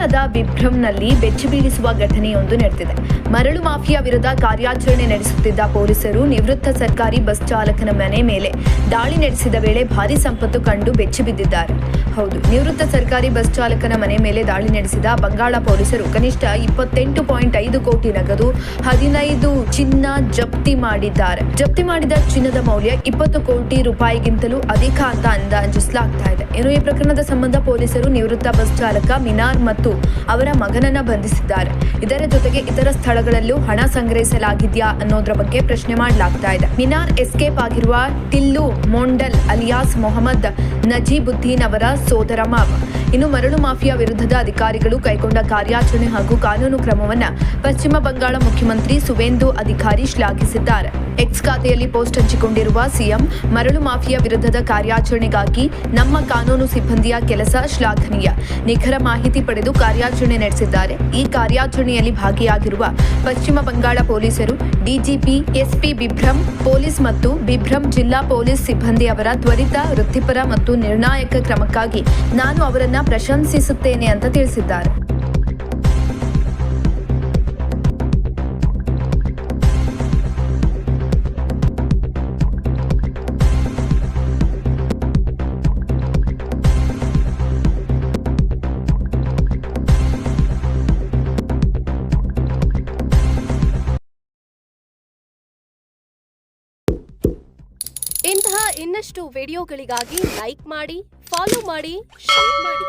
ಹಾಸನದ ವಿಭ್ರಂನಲ್ಲಿ ಬೆಚ್ಚಿಬೀಳಿಸುವ ಘಟನೆಯೊಂದು ನಡೆದಿದೆ. ಮರಳು ಮಾಫಿಯಾ ವಿರುದ್ಧ ಕಾರ್ಯಾಚರಣೆ ನಡೆಸುತ್ತಿದ್ದ ಪೊಲೀಸರು ನಿವೃತ್ತ ಸರ್ಕಾರಿ ಬಸ್ ಚಾಲಕನ ಮನೆ ಮೇಲೆ ದಾಳಿ ನಡೆಸಿದ ವೇಳೆ ಭಾರೀ ಸಂಪತ್ತು ಕಂಡು ಬೆಚ್ಚಿಬಿದ್ದಿದ್ದಾರೆ. ಹೌದು, ನಿವೃತ್ತ ಸರ್ಕಾರಿ ಬಸ್ ಚಾಲಕನ ಮನೆ ಮೇಲೆ ದಾಳಿ ನಡೆಸಿದ ಬಂಗಾಳ ಪೊಲೀಸರು ಕನಿಷ್ಠ 28.5 ಕೋಟಿ ನಗದು, 15 ಚಿನ್ನ ಜಪ್ತಿ ಮಾಡಿದ್ದಾರೆ. ಜಪ್ತಿ ಮಾಡಿದ ಚಿನ್ನದ ಮೌಲ್ಯ 20 ಕೋಟಿ ರೂಪಾಯಿಗಿಂತಲೂ ಅಧಿಕ ಅಂತ ಅಂದಾಜಿಸಲಾಗ್ತಾ ಇದೆ. ಇನ್ನು ಈ ಪ್ರಕರಣದ ಸಂಬಂಧ ಪೊಲೀಸರು ನಿವೃತ್ತ ಬಸ್ ಚಾಲಕ ಮಿನಾರ್ ಮತ್ತು ಅವರ ಮಗನನ್ನ ಬಂಧಿಸಿದ್ದಾರೆ. ಇದರ ಜೊತೆಗೆ ಇತರ ಸ್ಥಳಗಳಲ್ಲೂ ಹಣ ಸಂಗ್ರಹಿಸಲಾಗಿದೆಯಾ ಅನ್ನೋದ್ರ ಬಗ್ಗೆ ಪ್ರಶ್ನೆ ಮಾಡಲಾಗ್ತಾ ಇದೆ. ಮಿನಾರ್ ಎಸ್ಕೇಪ್ ಆಗಿರುವ ಟಿಲ್ಲು ಮೊಂಡಲ್ ಅಲಿಯಾಸ್ ಮೊಹಮ್ಮದ್ ನಜೀಬುದ್ದೀನ್ ಅವರ ಸೋದರ ಮಾವ. ಇನ್ನು ಮರಳು ಮಾಫಿಯಾ ವಿರುದ್ಧದ ಅಧಿಕಾರಿಗಳು ಕೈಗೊಂಡ ಕಾರ್ಯಾಚರಣೆ ಹಾಗೂ ಕಾನೂನು ಕ್ರಮವನ್ನ ಪಶ್ಚಿಮ ಬಂಗಾಳ ಮುಖ್ಯಮಂತ್ರಿ ಸುವೇಂದು ಅಧಿಕಾರಿ ಶ್ಲಾಘಿಸಿದ್ದಾರೆ. ಎಕ್ಸ್ ಖಾತೆಯಲ್ಲಿ ಪೋಸ್ಟ್ ಹಂಚಿಕೊಂಡಿರುವ ಸಿಎಂ, ಮರಳು ಮಾಫಿಯಾ ವಿರುದ್ಧದ ಕಾರ್ಯಾಚರಣೆಗಾಗಿ ನಮ್ಮ ಕಾನೂನು ಸಿಬ್ಬಂದಿಯ ಕೆಲಸ ಶ್ಲಾಘನೀಯ. ನಿಖರ ಮಾಹಿತಿ ಪಡೆದು ಕಾರ್ಯಾಚರಣೆ ನಡೆಸಿದ್ದಾರೆ. ಈ ಕಾರ್ಯಾಚರಣೆಯಲ್ಲಿ ಭಾಗಿಯಾಗಿರುವ ಪಶ್ಚಿಮ ಬಂಗಾಳ ಪೊಲೀಸರು, ಡಿಜಿಪಿ ಎಸ್ಪಿ ಬಿಭ್ರಂ ಪೊಲೀಸ್ ಮತ್ತು ಬಿಭ್ರಂ ಜಿಲ್ಲಾ ಪೊಲೀಸ್ ಸಿಬ್ಬಂದಿ ಅವರ ತ್ವರಿತ, ವೃತ್ತಿಪರ ಮತ್ತು ನಿರ್ಣಾಯಕ ಕ್ರಮಕ್ಕಾಗಿ ನಾನು ಅವರನ್ನ ಪ್ರಶಂಸಿಸುತ್ತೇನೆ ಅಂತ ತಿಳಿಸಿದ್ದಾರೆ. ಇಂತಹ ಇನ್ನಷ್ಟು ವಿಡಿಯೋಗಳಿಗಾಗಿ ಲೈಕ್ ಮಾಡಿ, ಫಾಲೋ ಮಾಡಿ, ಶೇರ್ ಮಾಡಿ.